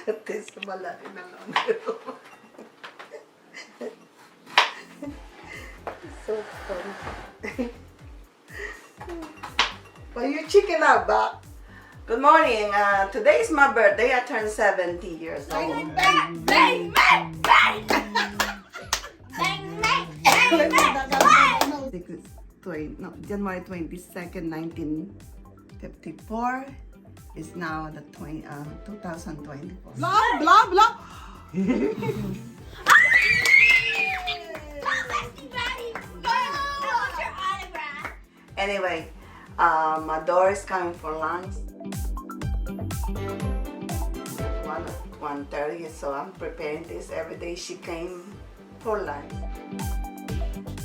Taste malaki na lang. So funny. Well, you chicken out back. Good morning. Today is my birthday. I turned 70 years old. Bang, bang, bang, bang, bang, bang, bang, bang. No, January 22nd, 1954 is now the 2024. Blah, blah, blah. Anyway, my daughter is coming for lunch. 1:30, so I'm preparing this every day. She came for lunch,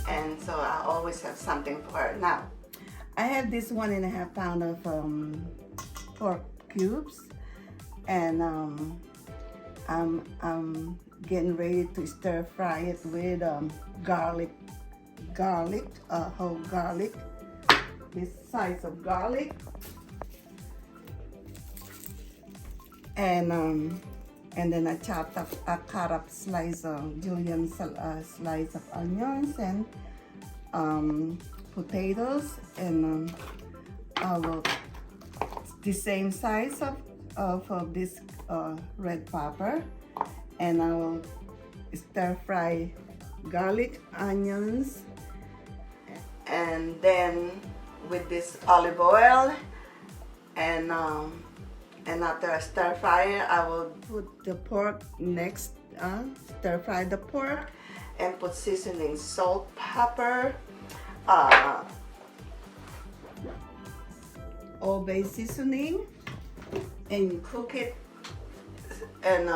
and so I always have something for her. Now, I have this 1.5 pound of pork cubes, and I'm getting ready to stir fry it with whole garlic, this size of garlic, and then I chopped up a cut up slice of julienne slice of onions and potatoes, and I will the same size of this red pepper, and I will stir fry garlic, onions, and then with this olive oil, and after I stir fry it, I will put the pork next, stir fry the pork, and put seasoning, salt, pepper, all base seasoning, and cook it and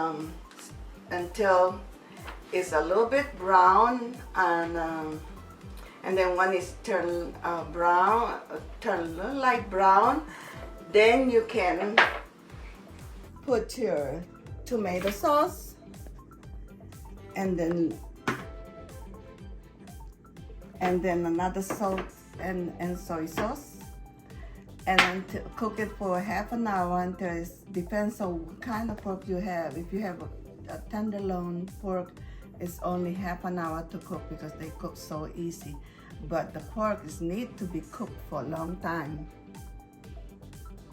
until it's a little bit brown, and then when it's turned brown, turn a little light brown, then you can put your tomato sauce, and then another salt and soy sauce, and then cook it for half an hour until it depends on what kind of pork you have. If you have a tenderloin pork, it's only half an hour to cook because they cook so easy. But the pork need to be cooked for a long time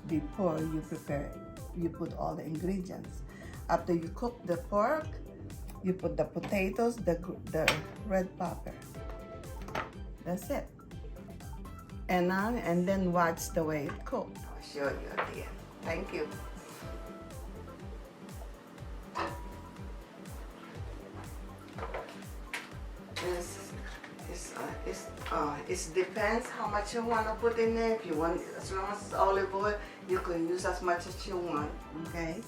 before you prepare. You put all the ingredients. After you cook the pork, you put the potatoes, the red pepper. That's it. And then watch the way it cooks. I'll show you again. Thank you. It depends how much you want to put in there. If you want, as long as it's olive oil, you can use as much as you want. Okay,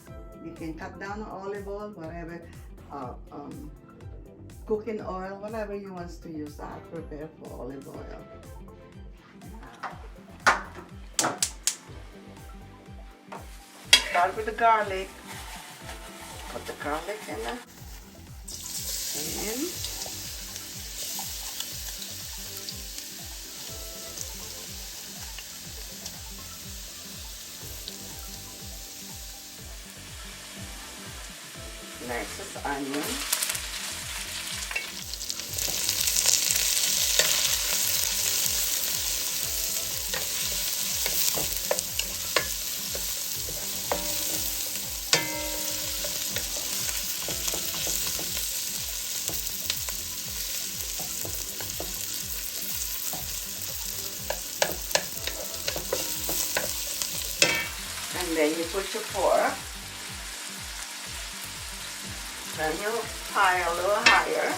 you can cut down on olive oil, whatever, cooking oil, whatever you want to use. I prepare for olive oil. Start with the garlic. Put the garlic in there. And next is onion. And then you put your pork. Then you fire a little higher.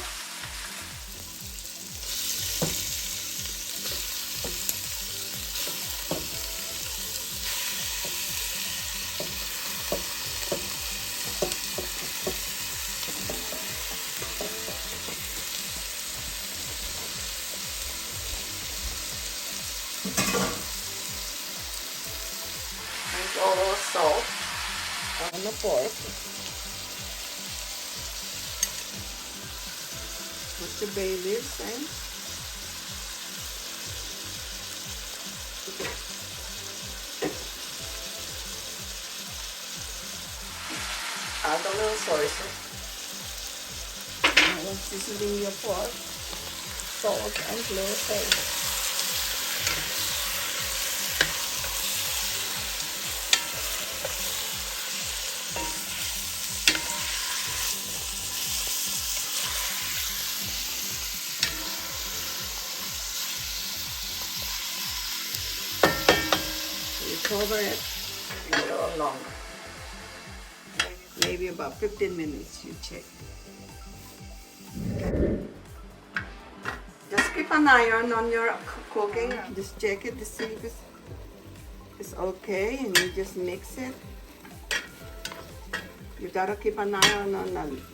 And a little salt on the pork. Put the bay leaves in. add a little soy sauce. Now seasoning your pork, salt and little paste. Cover it a little longer. Maybe about 15 minutes, you check. Just keep an eye on your cooking. Just check it to see if it's okay, and you just mix it. You gotta keep an eye on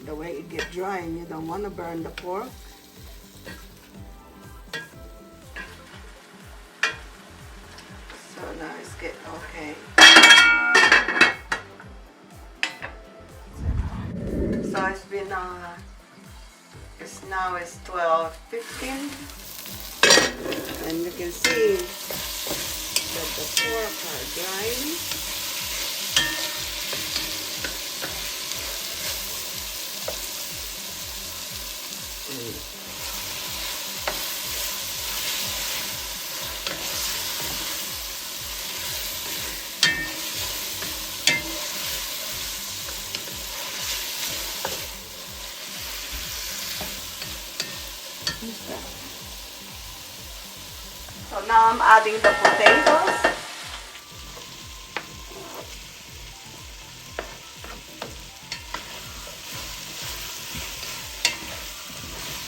the way it gets dry, and you don't want to burn the pork. So now it's get okay. So it's been it's 12:15, and you can see that the pork are drying. So now I'm adding the potatoes.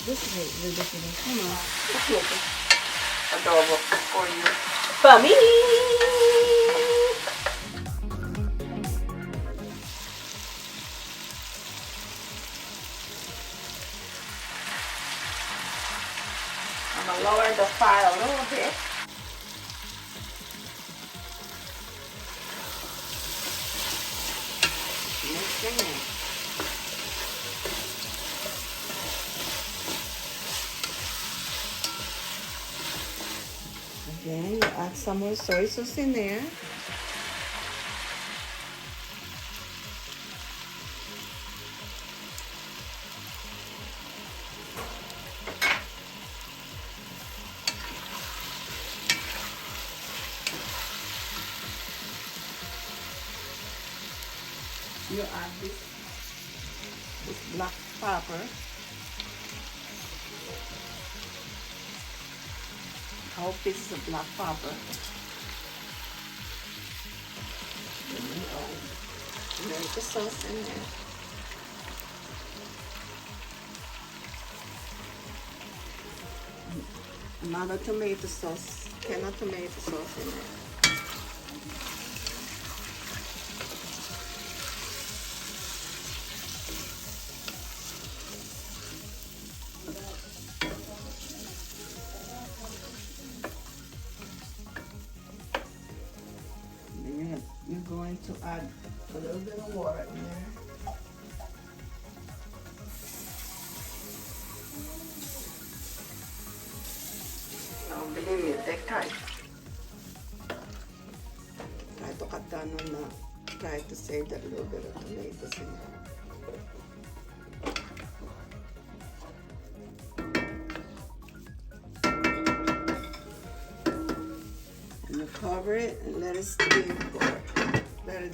This is ridiculous. Come on, let's make it. Adobo for you. For me. I'm gonna lower the fire a little bit. Mixing it. Again, you add some more soy sauce in there. You add this black pepper. Whole pieces of black pepper. And then the sauce in there. Another tomato sauce, can of tomato sauce in there. You're going to add a little bit of water in there. Now, believe me, take time. Try to cut down on try to save that little bit of tomatoes in there. And you cover it and let it steam let it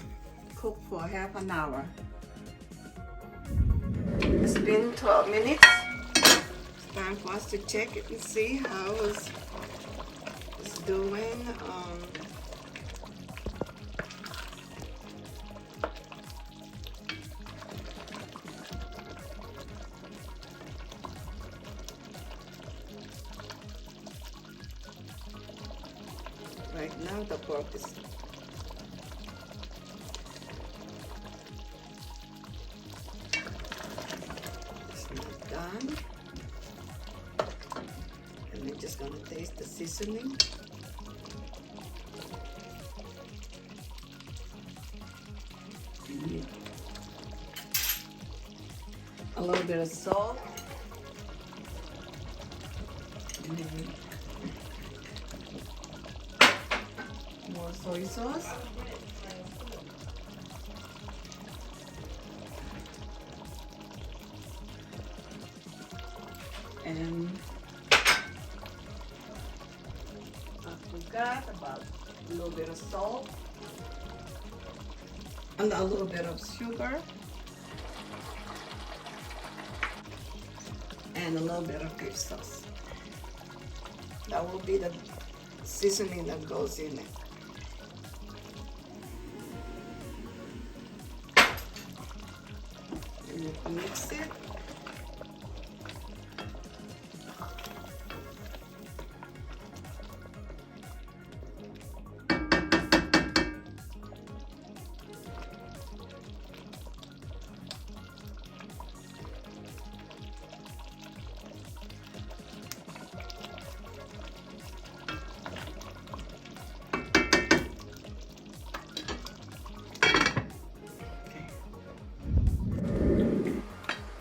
cook for half an hour. It's been 12 minutes. It's time for us to check it and see how it's doing. Right now the pork is not done. And we're just gonna taste the seasoning. A little bit of salt. More soy sauce. And I forgot about a little bit of salt and a little bit of sugar and a little bit of beef sauce. That will be the seasoning that goes in it. And you mix it.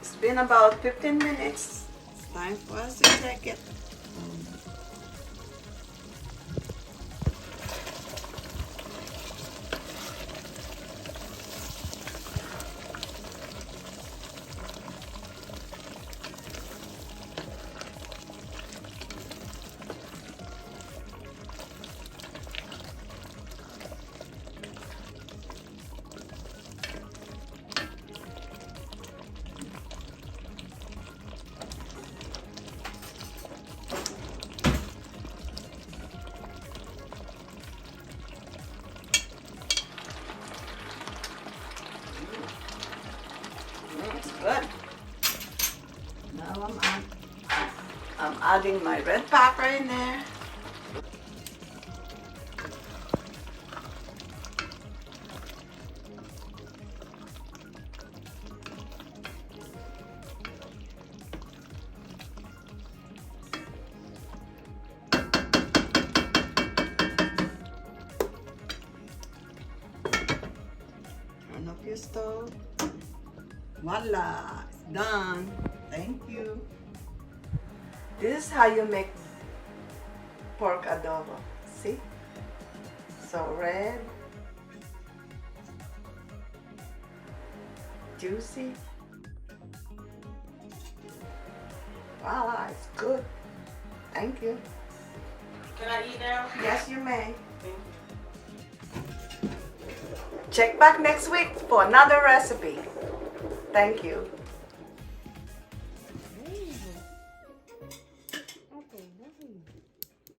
It's been about 15 minutes. It's time for us to check it. Good. Now I'm adding my red pepper in there. Turn up your stove. Voila, it's done. Thank you. This is how you make pork adobo. See? So red, juicy. Voila, it's good. Thank you. Can I eat now? Yes, you may. Check back next week for another recipe. Thank you.